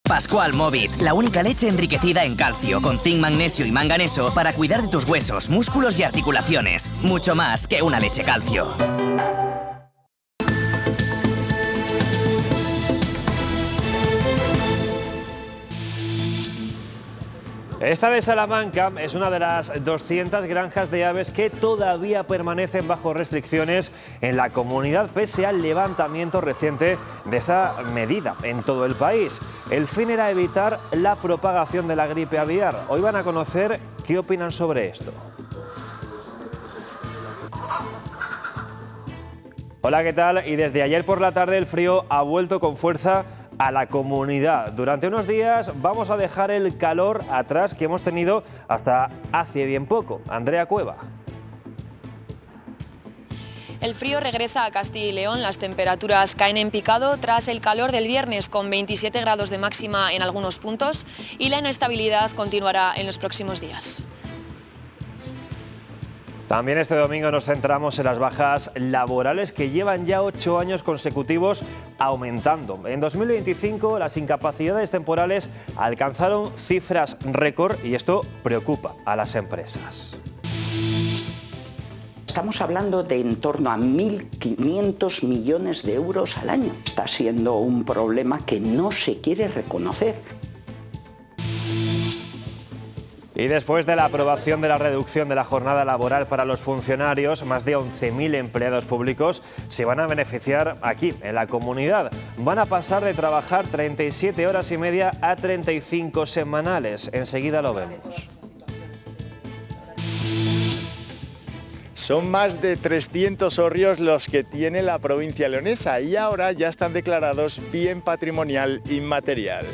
Pascual Movit, la única leche enriquecida en calcio, con zinc, magnesio y manganeso para cuidar de tus huesos, músculos y articulaciones. Mucho más que una leche calcio. Esta de Salamanca es una de las 200 granjas de aves que todavía permanecen bajo restricciones en la comunidad pese al levantamiento reciente de esta medida en todo el país. El fin era evitar la propagación de la gripe aviar. Hoy van a conocer qué opinan sobre esto. Hola, ¿qué tal? Y desde ayer por la tarde el frío ha vuelto con fuerza a la comunidad. Durante unos días vamos a dejar el calor atrás que hemos tenido hasta hace bien poco. Andrea Cueva. El frío regresa a Castilla y León, las temperaturas caen en picado tras el calor del viernes con 27 grados de máxima en algunos puntos y la inestabilidad continuará en los próximos días. También este domingo nos centramos en las bajas laborales que llevan ya 8 años consecutivos aumentando. En 2025 las incapacidades temporales alcanzaron cifras récord y esto preocupa a las empresas. Estamos hablando de en torno a 1.500 millones de euros al año. Está siendo un problema que no se quiere reconocer. Y después de la aprobación de la reducción de la jornada laboral para los funcionarios, más de 11.000 empleados públicos se van a beneficiar aquí, en la comunidad. Van a pasar de trabajar 37 horas y media a 35 semanales. Enseguida lo vemos. Son más de 300 hórreos los que tiene la provincia leonesa y ahora ya están declarados bien patrimonial inmaterial.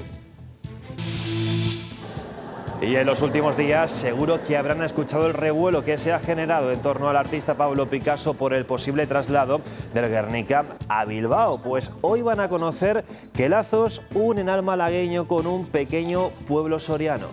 Y en los últimos días seguro que habrán escuchado el revuelo que se ha generado en torno al artista Pablo Picasso por el posible traslado del Guernica a Bilbao. Pues hoy van a conocer qué lazos unen al malagueño con un pequeño pueblo soriano.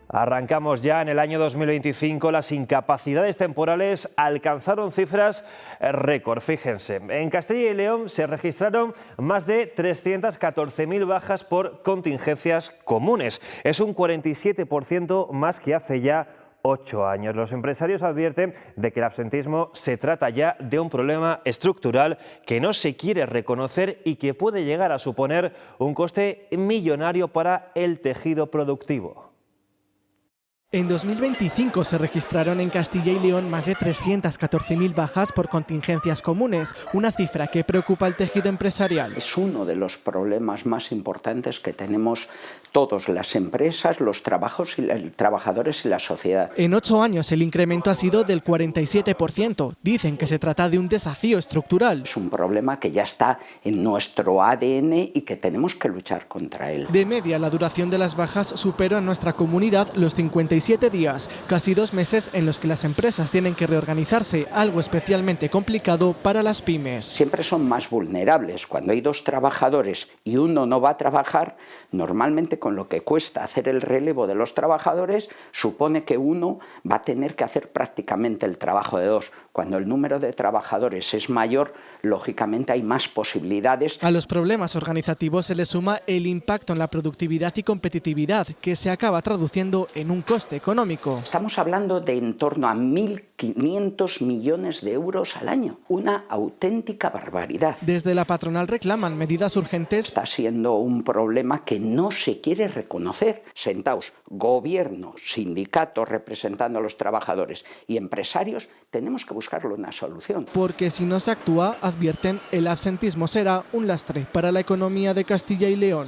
Arrancamos ya. En el año 2025 las incapacidades temporales alcanzaron cifras récord. Fíjense, en Castilla y León se registraron más de 314.000 bajas por contingencias comunes. Es un 47% más que hace ya 8 años. Los empresarios advierten de que el absentismo se trata ya de un problema estructural que no se quiere reconocer y que puede llegar a suponer un coste millonario para el tejido productivo. En 2025 se registraron en Castilla y León más de 314.000 bajas por contingencias comunes, una cifra que preocupa al tejido empresarial. Es uno de los problemas más importantes que tenemos todas las empresas, los trabajadores y la sociedad. En 8 años el incremento ha sido del 47%. Dicen que se trata de un desafío estructural. Es un problema que ya está en nuestro ADN y que tenemos que luchar contra él. De media, la duración de las bajas superó en nuestra comunidad los 57 días, casi 2 meses en los que las empresas tienen que reorganizarse, algo especialmente complicado para las pymes. Siempre son más vulnerables. Cuando hay 2 trabajadores y uno no va a trabajar, normalmente con lo que cuesta hacer el relevo de los trabajadores, supone que uno va a tener que hacer prácticamente el trabajo de 2. Cuando el número de trabajadores es mayor, lógicamente hay más posibilidades. A los problemas organizativos se le suma el impacto en la productividad y competitividad, que se acaba traduciendo en un coste económico. Estamos hablando de en torno a 1.500 millones de euros al año. Una auténtica barbaridad. Desde la patronal reclaman medidas urgentes. Está siendo un problema que no se quiere reconocer. Sentaos, gobierno, sindicatos representando a los trabajadores y empresarios, tenemos que buscarle una solución. Porque si no se actúa, advierten, el absentismo será un lastre para la economía de Castilla y León.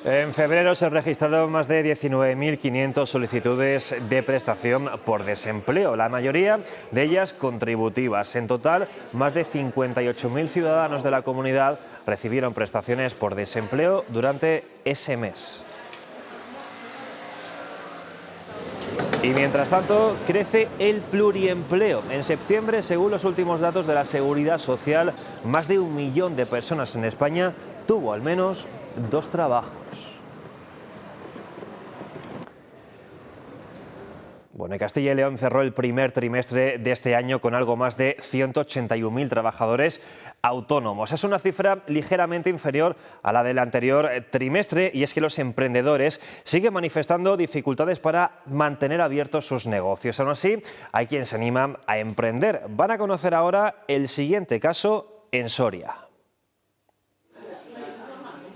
En febrero se registraron más de 19.500 solicitudes de prestación por desempleo, la mayoría de ellas contributivas. En total, más de 58.000 ciudadanos de la comunidad recibieron prestaciones por desempleo durante ese mes. Y mientras tanto, crece el pluriempleo. En septiembre, según los últimos datos de la Seguridad Social, más de 1 millón de personas en España tuvo al menos 2 trabajos. Bueno, Bueno, Castilla y León cerró el primer trimestre de este año con algo más de 181.000 trabajadores autónomos. Es una cifra ligeramente inferior a la del anterior trimestre, y es que los emprendedores siguen manifestando dificultades para mantener abiertos sus negocios. Aún así, hay quien se anima a emprender. Van a conocer ahora el siguiente caso en Soria.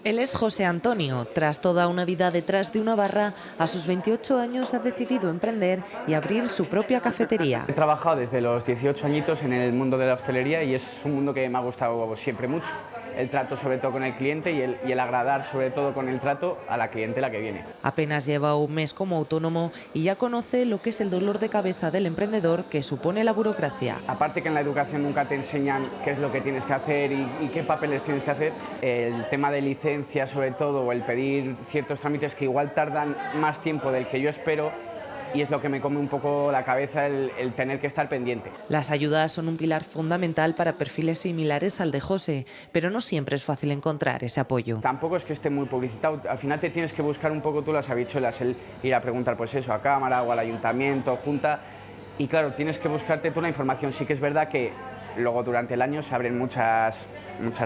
Él es José Antonio. Tras toda una vida detrás de una barra, a sus 28 años ha decidido emprender y abrir su propia cafetería. He trabajado desde los 18 añitos en el mundo de la hostelería y es un mundo que me ha gustado siempre mucho. El trato sobre todo con el cliente y el agradar sobre todo con el trato a la clientela que viene. Apenas lleva un mes como autónomo y ya conoce lo que es el dolor de cabeza del emprendedor que supone la burocracia. Aparte que en la educación nunca te enseñan qué es lo que tienes que hacer y qué papeles tienes que hacer, el tema de licencia sobre todo, o el pedir ciertos trámites que igual tardan más tiempo del que yo espero, y es lo que me come un poco la cabeza el tener que estar pendiente. Las ayudas son un pilar fundamental para perfiles similares al de José, pero no siempre es fácil encontrar ese apoyo. Tampoco es que esté muy publicitado, al final te tienes que buscar un poco tú las habichuelas, el ir a preguntar pues eso a Cámara o al Ayuntamiento, Junta, y claro, tienes que buscarte tú la información. Sí que es verdad que luego durante el año se abren muchas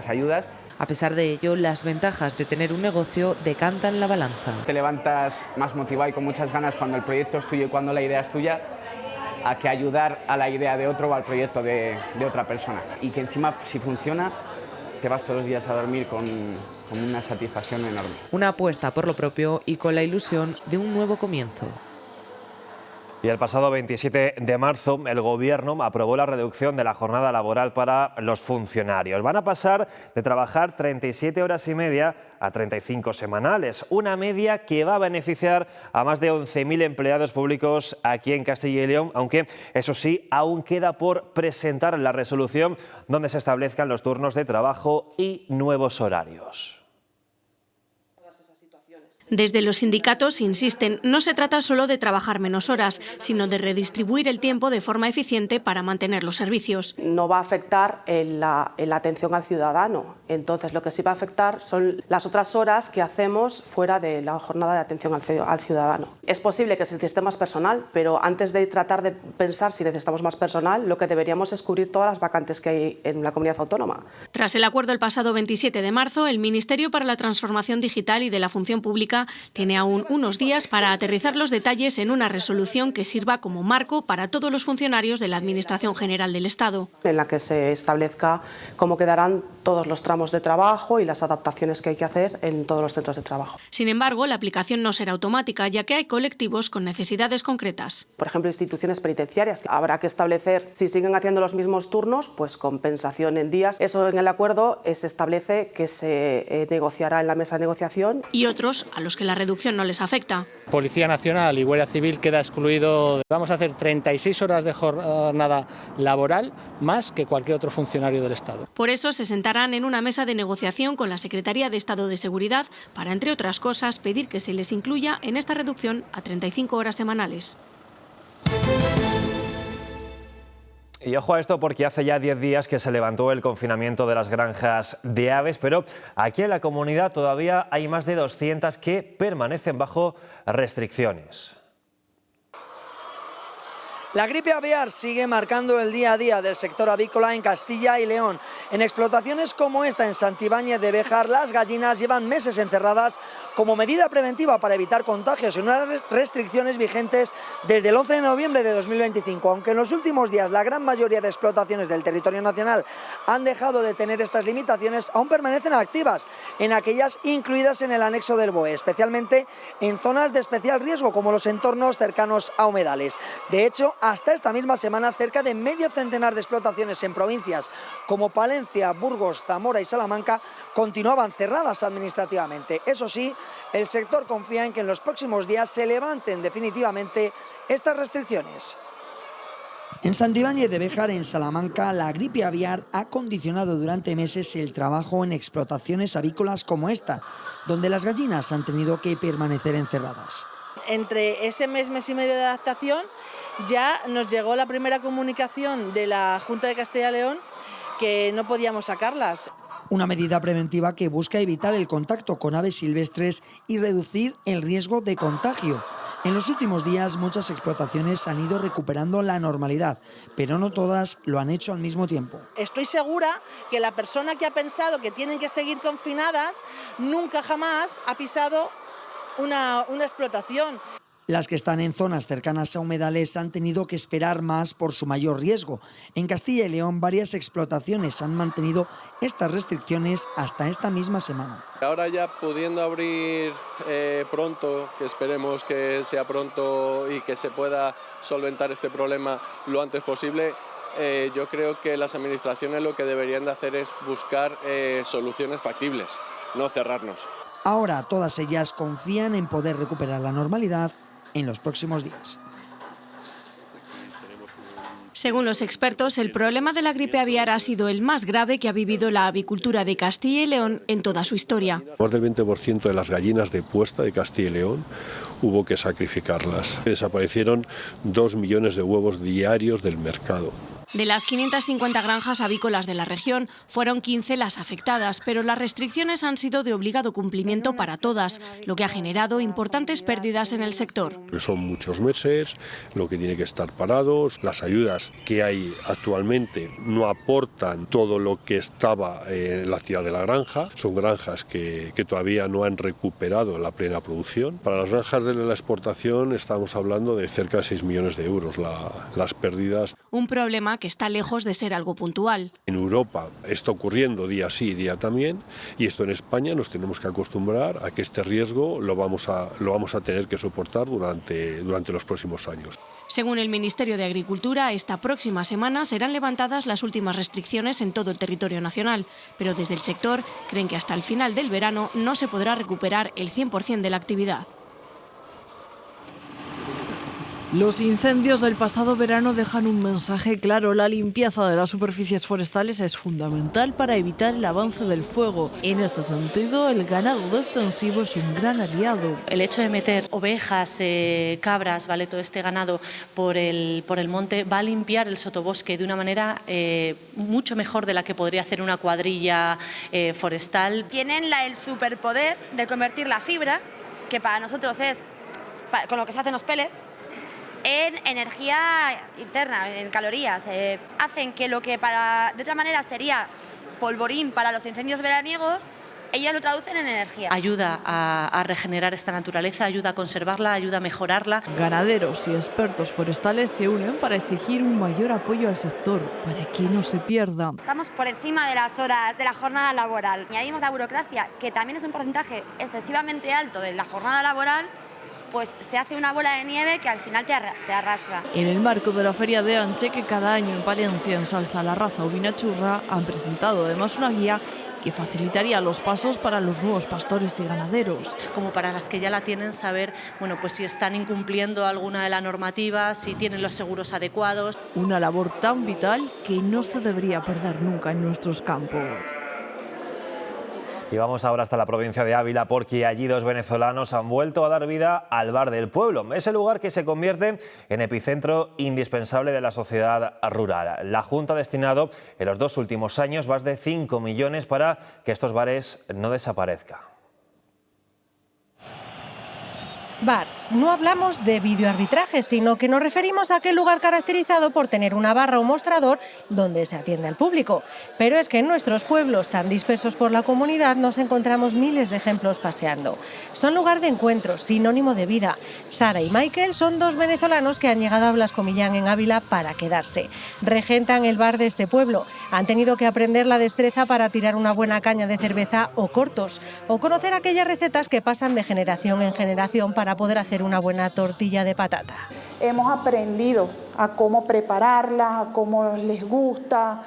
ayudas. A pesar de ello, las ventajas de tener un negocio decantan la balanza. Te levantas más motivado y con muchas ganas cuando el proyecto es tuyo y cuando la idea es tuya, a que ayudar a la idea de otro o al proyecto de otra persona. Y que encima, si funciona, te vas todos los días a dormir con una satisfacción enorme. Una apuesta por lo propio y con la ilusión de un nuevo comienzo. Y el pasado 27 de marzo el Gobierno aprobó la reducción de la jornada laboral para los funcionarios. Van a pasar de trabajar 37 horas y media a 35 semanales, una media que va a beneficiar a más de 11.000 empleados públicos aquí en Castilla y León, aunque eso sí, aún queda por presentar la resolución donde se establezcan los turnos de trabajo y nuevos horarios. Desde los sindicatos insisten, no se trata solo de trabajar menos horas, sino de redistribuir el tiempo de forma eficiente para mantener los servicios. No va a afectar en la atención al ciudadano, entonces lo que sí va a afectar son las otras horas que hacemos fuera de la jornada de atención al ciudadano. Es posible que se necesite más personal, pero antes de tratar de pensar si necesitamos más personal, lo que deberíamos es cubrir todas las vacantes que hay en la comunidad autónoma. Tras el acuerdo el pasado 27 de marzo, el Ministerio para la Transformación Digital y de la Función Pública tiene aún unos días para aterrizar los detalles en una resolución que sirva como marco para todos los funcionarios de la Administración General del Estado. En la que se establezca cómo quedarán todos los tramos de trabajo y las adaptaciones que hay que hacer en todos los centros de trabajo. Sin embargo, la aplicación no será automática, ya que hay colectivos con necesidades concretas. Por ejemplo, instituciones penitenciarias. Habrá que establecer, si siguen haciendo los mismos turnos, pues compensación en días. Eso en el acuerdo se establece que se negociará en la mesa de negociación. Y otros a los que la reducción no les afecta. Policía Nacional y Guardia Civil queda excluido. Vamos a hacer 36 horas de jornada laboral más que cualquier otro funcionario del Estado. Por eso se sentarán en una mesa de negociación con la Secretaría de Estado de Seguridad para, entre otras cosas, pedir que se les incluya en esta reducción a 35 horas semanales. Y ojo a esto porque hace ya 10 días que se levantó el confinamiento de las granjas de aves, pero aquí en la comunidad todavía hay más de 200 que permanecen bajo restricciones. La gripe aviar sigue marcando el día a día del sector avícola en Castilla y León. En explotaciones como esta en Santibáñez de Béjar, las gallinas llevan meses encerradas como medida preventiva para evitar contagios y unas restricciones vigentes desde el 11 de noviembre de 2025. Aunque en los últimos días la gran mayoría de explotaciones del territorio nacional han dejado de tener estas limitaciones, aún permanecen activas en aquellas incluidas en el anexo del BOE, especialmente en zonas de especial riesgo como los entornos cercanos a humedales. De hecho, hasta esta misma semana, cerca de medio centenar de explotaciones en provincias como Palencia, Burgos, Zamora y Salamanca continuaban cerradas administrativamente. Eso sí, el sector confía en que en los próximos días se levanten definitivamente estas restricciones. En Santibáñez de Béjar, en Salamanca, la gripe aviar ha condicionado durante meses el trabajo en explotaciones avícolas como esta, donde las gallinas han tenido que permanecer encerradas. Entre ese mes y medio de adaptación ya nos llegó la primera comunicación de la Junta de Castilla y León que no podíamos sacarlas. Una medida preventiva que busca evitar el contacto con aves silvestres y reducir el riesgo de contagio. En los últimos días muchas explotaciones han ido recuperando la normalidad, pero no todas lo han hecho al mismo tiempo. Estoy segura que la persona que ha pensado que tienen que seguir confinadas nunca jamás ha pisado una explotación. Las que están en zonas cercanas a humedales han tenido que esperar más por su mayor riesgo. En Castilla y León, varias explotaciones han mantenido estas restricciones hasta esta misma semana. Ahora ya pudiendo abrir pronto, que esperemos que sea pronto y que se pueda solventar este problema lo antes posible, yo creo que las administraciones lo que deberían de hacer es buscar soluciones factibles, no cerrarnos. Ahora todas ellas confían en poder recuperar la normalidad en los próximos días. Según los expertos, el problema de la gripe aviar ha sido el más grave que ha vivido la avicultura de Castilla y León en toda su historia. Más del 20% de las gallinas de puesta de Castilla y León hubo que sacrificarlas. Desaparecieron 2 millones de huevos diarios del mercado. De las 550 granjas avícolas de la región, fueron 15 las afectadas, pero las restricciones han sido de obligado cumplimiento para todas, lo que ha generado importantes pérdidas en el sector. Son muchos meses, lo que tiene que estar parados, las ayudas que hay actualmente no aportan todo lo que estaba en la actividad de la granja, son granjas que todavía no han recuperado la plena producción. Para las granjas de la exportación estamos hablando de cerca de 6 millones de euros las pérdidas. Un problema que está lejos de ser algo puntual. En Europa está ocurriendo día sí, día también, y esto en España nos tenemos que acostumbrar a que este riesgo lo vamos a tener que soportar durante los próximos años. Según el Ministerio de Agricultura, esta próxima semana serán levantadas las últimas restricciones en todo el territorio nacional, pero desde el sector creen que hasta el final del verano no se podrá recuperar el 100% de la actividad. Los incendios del pasado verano dejan un mensaje claro. La limpieza de las superficies forestales es fundamental para evitar el avance del fuego. En este sentido, el ganado extensivo es un gran aliado. El hecho de meter ovejas, cabras, ¿vale? Todo este ganado por el monte va a limpiar el sotobosque de una manera mucho mejor de la que podría hacer una cuadrilla forestal. Tienen el superpoder de convertir la fibra, que para nosotros es con lo que se hacen los pellets, en energía interna, en calorías. Hacen que lo que de otra manera sería polvorín para los incendios veraniegos, ellas lo traducen en energía. Ayuda a regenerar esta naturaleza, ayuda a conservarla, ayuda a mejorarla. Ganaderos y expertos forestales se unen para exigir un mayor apoyo al sector, para que no se pierda. Estamos por encima de las horas de la jornada laboral. Añadimos la burocracia, que también es un porcentaje excesivamente alto de la jornada laboral, pues se hace una bola de nieve que al final te arrastra. En el marco de la Feria de Anche, que cada año en Palencia ensalza la raza ovina churra, han presentado además una guía que facilitaría los pasos para los nuevos pastores y ganaderos. Como para las que ya la tienen, saber pues si están incumpliendo alguna de la normativa, si tienen los seguros adecuados. Una labor tan vital que no se debería perder nunca en nuestros campos. Y vamos ahora hasta la provincia de Ávila, porque allí 2 venezolanos han vuelto a dar vida al Bar del Pueblo, ese lugar que se convierte en epicentro indispensable de la sociedad rural. La Junta ha destinado en los 2 últimos años más de 5 millones para que estos bares no desaparezcan. Bar. No hablamos de videoarbitraje, sino que nos referimos a aquel lugar caracterizado por tener una barra o mostrador donde se atiende al público. Pero es que en nuestros pueblos, tan dispersos por la comunidad, nos encontramos miles de ejemplos paseando. Son lugar de encuentro, sinónimo de vida. Sara y Michael son 2 venezolanos que han llegado a Blasco Millán en Ávila para quedarse. Regentan el bar de este pueblo. Han tenido que aprender la destreza para tirar una buena caña de cerveza o cortos, o conocer aquellas recetas que pasan de generación en generación para poder hacer una buena tortilla de patata. Hemos aprendido a cómo prepararla, a cómo les gusta,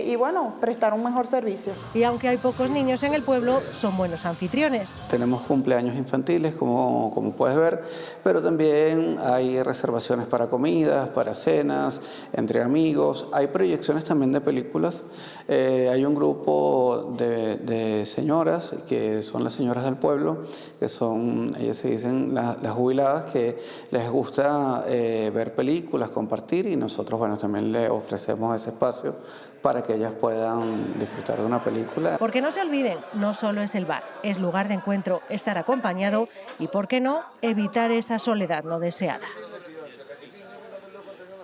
y bueno, prestar un mejor servicio. Y aunque hay pocos niños en el pueblo, son buenos anfitriones. Tenemos cumpleaños infantiles, como puedes ver, pero también hay reservaciones para comidas, para cenas, entre amigos. Hay proyecciones también de películas. Hay un grupo de señoras, que son las señoras del pueblo, que son, ellas se dicen las jubiladas, que les gusta ver películas, compartir, y nosotros, bueno, también le ofrecemos ese espacio para que ellas puedan disfrutar de una película. Porque no se olviden, no solo es el bar, es lugar de encuentro, estar acompañado y, ¿por qué no?, evitar esa soledad no deseada.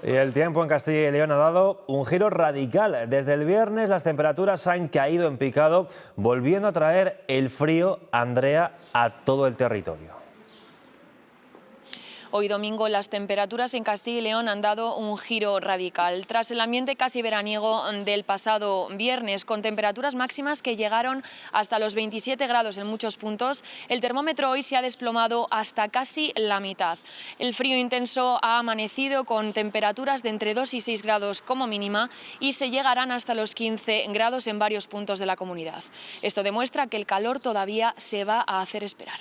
Y el tiempo en Castilla y León ha dado un giro radical. Desde el viernes las temperaturas han caído en picado, volviendo a traer el frío, Andrea, a todo el territorio. Hoy domingo las temperaturas en Castilla y León han dado un giro radical. Tras el ambiente casi veraniego del pasado viernes, con temperaturas máximas que llegaron hasta los 27 grados en muchos puntos, el termómetro hoy se ha desplomado hasta casi la mitad. El frío intenso ha amanecido con temperaturas de entre 2 y 6 grados como mínima y se llegarán hasta los 15 grados en varios puntos de la comunidad. Esto demuestra que el calor todavía se va a hacer esperar.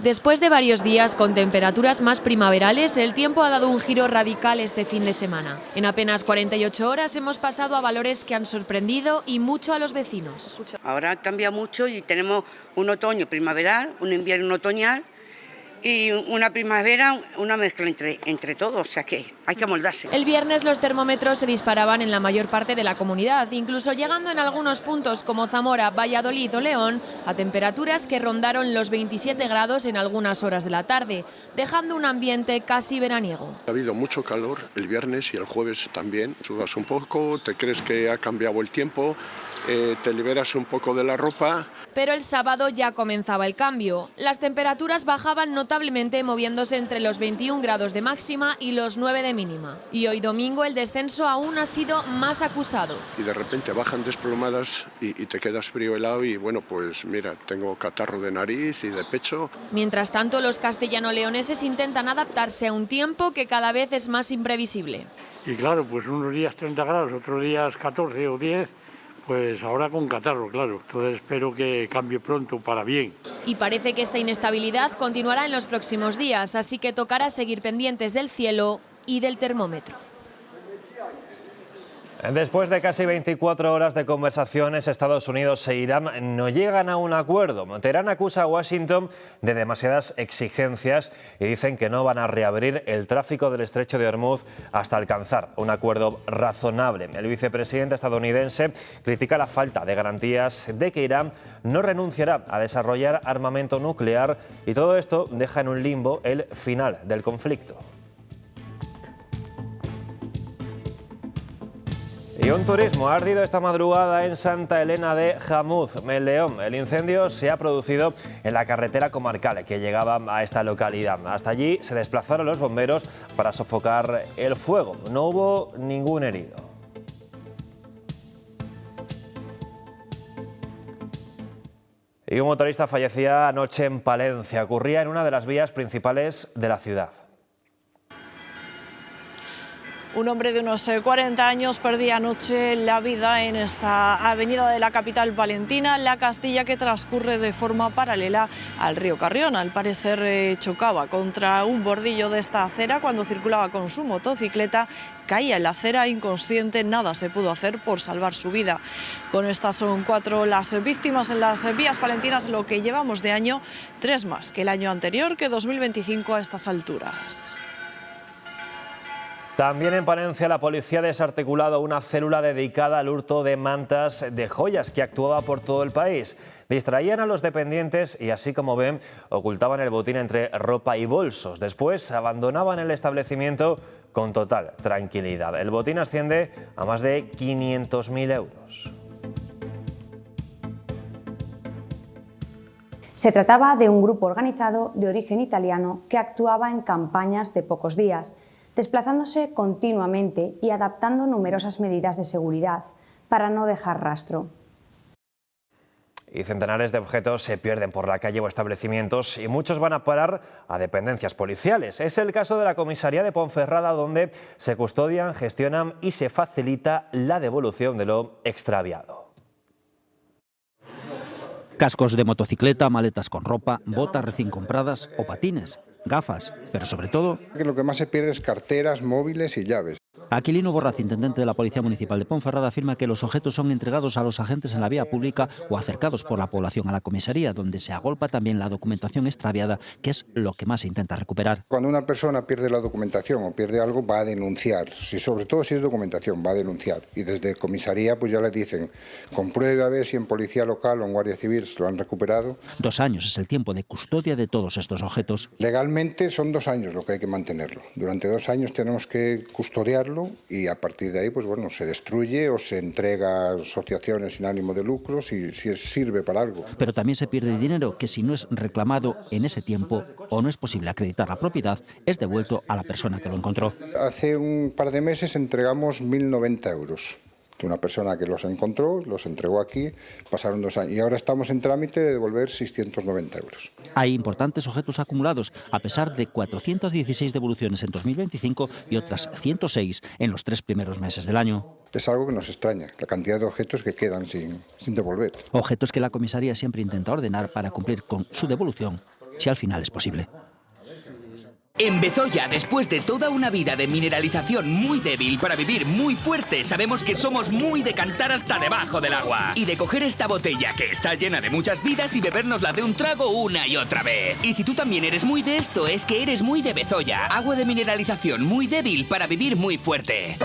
Después de varios días con temperaturas más primaverales, el tiempo ha dado un giro radical este fin de semana. En apenas 48 horas hemos pasado a valores que han sorprendido y mucho a los vecinos. Ahora cambia mucho y tenemos un otoño primaveral, un invierno otoñal y una primavera, una mezcla entre todos, o sea que hay que amoldarse. El viernes los termómetros se disparaban en la mayor parte de la comunidad, incluso llegando en algunos puntos como Zamora, Valladolid o León a temperaturas que rondaron los 27 grados en algunas horas de la tarde, dejando un ambiente casi veraniego. Ha habido mucho calor el viernes y el jueves también, sudas un poco, te crees que ha cambiado el tiempo, te liberas un poco de la ropa. Pero el sábado ya comenzaba el cambio. Las temperaturas bajaban notablemente, moviéndose entre los 21 grados de máxima y los 9 de mínima. Y hoy domingo el descenso aún ha sido más acusado. Y de repente bajan desplomadas y te quedas frío helado y bueno, pues mira, tengo catarro de nariz y de pecho. Mientras tanto, los castellano-leoneses intentan adaptarse a un tiempo que cada vez es más imprevisible. Y claro, pues unos días 30 grados, otros días 14 o 10... Pues ahora con catarro, claro. Entonces espero que cambie pronto para bien. Y parece que esta inestabilidad continuará en los próximos días, así que tocará seguir pendientes del cielo y del termómetro. Después de casi 24 horas de conversaciones, Estados Unidos e Irán no llegan a un acuerdo. Teherán acusa a Washington de demasiadas exigencias y dicen que no van a reabrir el tráfico del estrecho de Hormuz hasta alcanzar un acuerdo razonable. El vicepresidente estadounidense critica la falta de garantías de que Irán no renunciará a desarrollar armamento nuclear y todo esto deja en un limbo el final del conflicto. Y un turismo ha ardido esta madrugada en Santa Elena de Jamuz, en León. El incendio se ha producido en la carretera comarcal que llegaba a esta localidad. Hasta allí se desplazaron los bomberos para sofocar el fuego. No hubo ningún herido. Y un motorista fallecía anoche en Palencia. Ocurría en una de las vías principales de la ciudad. Un hombre de unos 40 años perdía anoche la vida en esta avenida de la capital palentina, La Castilla, que transcurre de forma paralela al río Carrión. Al parecer chocaba contra un bordillo de esta acera cuando circulaba con su motocicleta, caía en la acera inconsciente, nada se pudo hacer por salvar su vida. Con estas son 4 las víctimas en las vías palentinas, lo que llevamos de año, 3 más que el año anterior, que 2025 a estas alturas. También en Palencia la policía ha desarticulado una célula dedicada al hurto de mantas de joyas que actuaba por todo el país. Distraían a los dependientes y, así como ven, ocultaban el botín entre ropa y bolsos. Después abandonaban el establecimiento con total tranquilidad. El botín asciende a más de 500.000 euros. Se trataba de un grupo organizado de origen italiano que actuaba en campañas de pocos días, desplazándose continuamente y adaptando numerosas medidas de seguridad para no dejar rastro. Y centenares de objetos se pierden por la calle o establecimientos y muchos van a parar a dependencias policiales. Es el caso de la comisaría de Ponferrada, donde se custodian, gestionan y se facilita la devolución de lo extraviado. Cascos de motocicleta, maletas con ropa, botas recién compradas o patines, gafas, pero sobre todo... Lo que más se pierde es carteras, móviles y llaves. Aquilino Borraz, intendente de la Policía Municipal de Ponferrada, afirma que los objetos son entregados a los agentes en la vía pública o acercados por la población a la comisaría, donde se agolpa también la documentación extraviada, que es lo que más se intenta recuperar. Cuando una persona pierde la documentación o pierde algo, va a denunciar. Sobre todo si es documentación, va a denunciar. Y desde comisaría pues ya le dicen, compruebe a ver si en policía local o en Guardia Civil se lo han recuperado. 2 años es el tiempo de custodia de todos estos objetos. Legalmente son 2 años lo que hay que mantenerlo. Durante 2 años tenemos que custodiarlo y a partir de ahí pues bueno, se destruye o se entrega a asociaciones sin ánimo de lucro si sirve para algo. Pero también se pierde dinero que, si no es reclamado en ese tiempo o no es posible acreditar la propiedad, es devuelto a la persona que lo encontró. Hace un par de meses entregamos 1.090 euros. Una persona que los encontró, los entregó aquí, pasaron 2 años y ahora estamos en trámite de devolver 690 euros. Hay importantes objetos acumulados, a pesar de 416 devoluciones en 2025 y otras 106 en los 3 primeros meses del año. Es algo que nos extraña, la cantidad de objetos que quedan sin devolver. Objetos que la comisaría siempre intenta ordenar para cumplir con su devolución, si al final es posible. En Bezoya, después de toda una vida de mineralización muy débil para vivir muy fuerte, sabemos que somos muy de cantar hasta debajo del agua. Y de coger esta botella que está llena de muchas vidas y bebérnosla de un trago una y otra vez. Y si tú también eres muy de esto, es que eres muy de Bezoya. Agua de mineralización muy débil para vivir muy fuerte.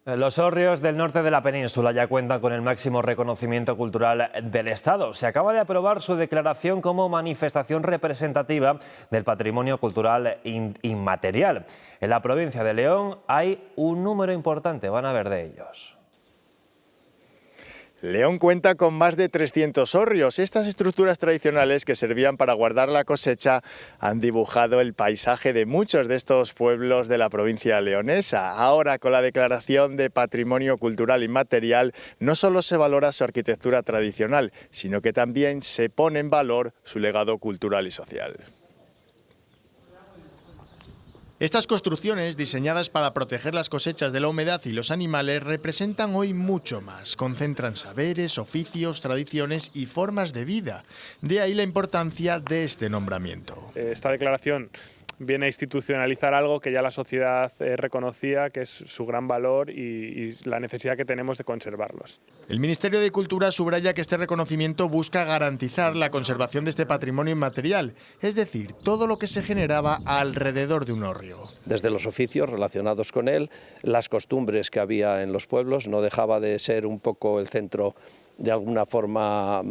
Los hórreos del norte de la península ya cuentan con el máximo reconocimiento cultural del Estado. Se acaba de aprobar su declaración como manifestación representativa del patrimonio cultural inmaterial. En la provincia de León hay un número importante, van a ver de ellos. León cuenta con más de 300 hórreos. Estas estructuras tradicionales que servían para guardar la cosecha han dibujado el paisaje de muchos de estos pueblos de la provincia leonesa. Ahora, con la declaración de Patrimonio Cultural Inmaterial, no solo se valora su arquitectura tradicional, sino que también se pone en valor su legado cultural y social. Estas construcciones, diseñadas para proteger las cosechas de la humedad y los animales, representan hoy mucho más. Concentran saberes, oficios, tradiciones y formas de vida. De ahí la importancia de este nombramiento. Esta declaración viene a institucionalizar algo que ya la sociedad reconocía, que es su gran valor y la necesidad que tenemos de conservarlos. El Ministerio de Cultura subraya que este reconocimiento busca garantizar la conservación de este patrimonio inmaterial, es decir, todo lo que se generaba alrededor de un hórreo. Desde los oficios relacionados con él, las costumbres que había en los pueblos, no dejaba de ser un poco el centro de alguna forma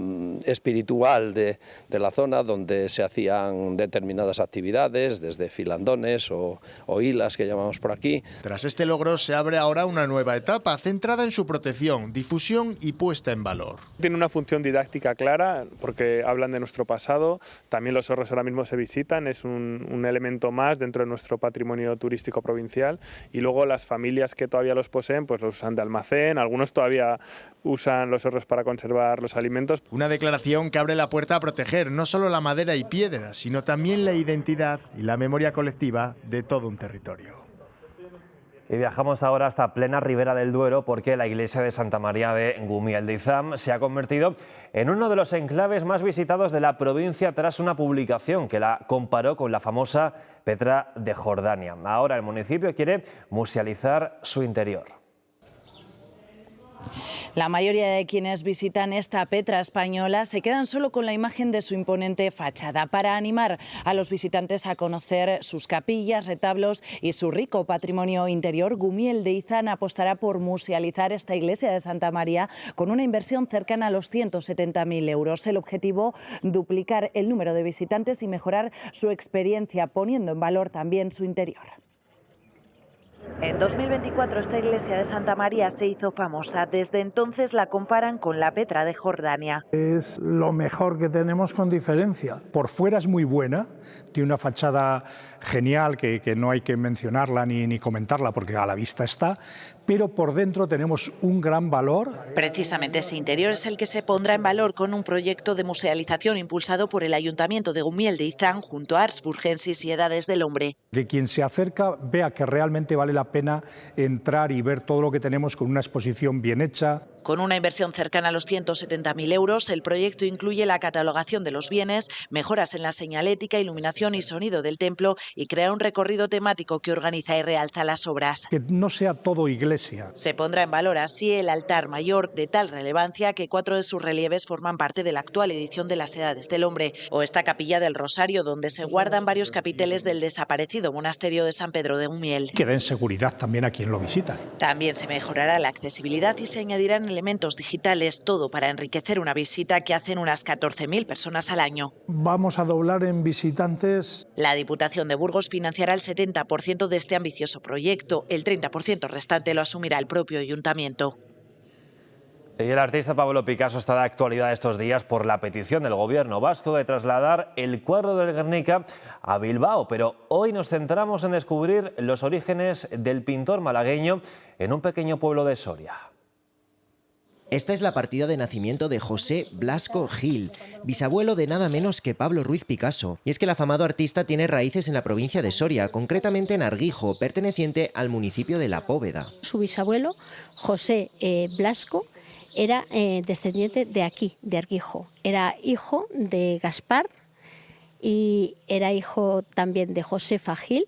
espiritual de la zona, donde se hacían determinadas actividades, desde filandones o hilas que llamamos por aquí. Tras este logro se abre ahora una nueva etapa centrada en su protección, difusión y puesta en valor. Tiene una función didáctica clara porque hablan de nuestro pasado, también los hórreos ahora mismo se visitan, es un elemento más dentro de nuestro patrimonio turístico provincial, y luego las familias que todavía los poseen pues los usan de almacén, algunos todavía usan los hórreos para conservar los alimentos. Una declaración que abre la puerta a proteger no solo la madera y piedra, sino también la identidad y la memoria colectiva de todo un territorio. Y viajamos ahora hasta plena Ribera del Duero, porque la iglesia de Santa María de Gumiel de Izam se ha convertido en uno de los enclaves más visitados de la provincia tras una publicación que la comparó con la famosa Petra de Jordania. Ahora el municipio quiere musealizar su interior. La mayoría de quienes visitan esta Petra española se quedan solo con la imagen de su imponente fachada. Para animar a los visitantes a conocer sus capillas, retablos y su rico patrimonio interior, Gumiel de Izam apostará por musealizar esta iglesia de Santa María con una inversión cercana a los 170.000 euros. El objetivo, duplicar el número de visitantes y mejorar su experiencia, poniendo en valor también su interior. En 2024 esta iglesia de Santa María se hizo famosa. Desde entonces la comparan con la Petra de Jordania. Es lo mejor que tenemos con diferencia. Por fuera es muy buena, tiene una fachada genial que no hay que mencionarla ni comentarla porque a la vista está, pero por dentro tenemos un gran valor. Precisamente ese interior es el que se pondrá en valor con un proyecto de musealización impulsado por el Ayuntamiento de Gumiel de Izam junto a Ars Burgensis y Edades del Hombre. Que quien se acerca vea que realmente vale la pena entrar y ver todo lo que tenemos con una exposición bien hecha. Con una inversión cercana a los 170.000 euros, el proyecto incluye la catalogación de los bienes, mejoras en la señalética, iluminación y sonido del templo y crea un recorrido temático que organiza y realza las obras. Que no sea todo iglesia. Se pondrá en valor así el altar mayor, de tal relevancia que 4 de sus relieves forman parte de la actual edición de las Edades del Hombre, o esta capilla del Rosario, donde se guardan varios capiteles del desaparecido monasterio de San Pedro de Umiel. Que den seguridad también a quien lo visita. También se mejorará la accesibilidad y se añadirán elementos digitales, todo para enriquecer una visita que hacen unas 14.000 personas al año. Vamos a doblar en visitantes. La Diputación de Burgos financiará el 70% de este ambicioso proyecto, el 30% restante lo asumirá el propio ayuntamiento. Y el artista Pablo Picasso está de actualidad estos días por la petición del gobierno vasco de trasladar el cuadro del Guernica a Bilbao, pero hoy nos centramos en descubrir los orígenes del pintor malagueño en un pequeño pueblo de Soria. Esta es la partida de nacimiento de José Blasco Gil, bisabuelo de nada menos que Pablo Ruiz Picasso. Y es que el afamado artista tiene raíces en la provincia de Soria, concretamente en Arguijo, perteneciente al municipio de La Póveda. Su bisabuelo, José Blasco, era descendiente de aquí, de Arguijo. Era hijo de Gaspar y era hijo también de Josefa Gil,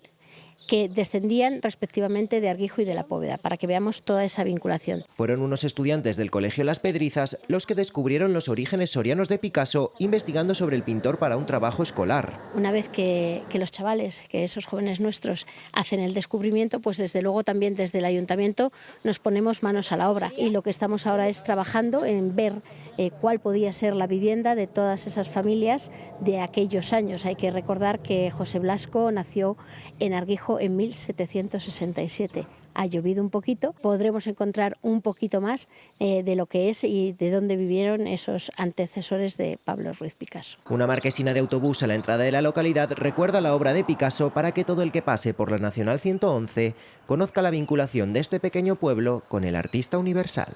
que descendían respectivamente de Arguijo y de La Póveda, para que veamos toda esa vinculación. Fueron unos estudiantes del Colegio Las Pedrizas los que descubrieron los orígenes sorianos de Picasso, investigando sobre el pintor para un trabajo escolar. Una vez que los chavales, que esos jóvenes nuestros, hacen el descubrimiento, pues desde luego también desde el ayuntamiento nos ponemos manos a la obra. Y lo que estamos ahora es trabajando en ver cuál podía ser la vivienda de todas esas familias de aquellos años. Hay que recordar que José Blasco nació en Arguijo en 1767. Ha llovido un poquito, podremos encontrar un poquito más de lo que es y de dónde vivieron esos antecesores de Pablo Ruiz Picasso. Una marquesina de autobús a la entrada de la localidad recuerda la obra de Picasso para que todo el que pase por la Nacional 111 conozca la vinculación de este pequeño pueblo con el artista universal.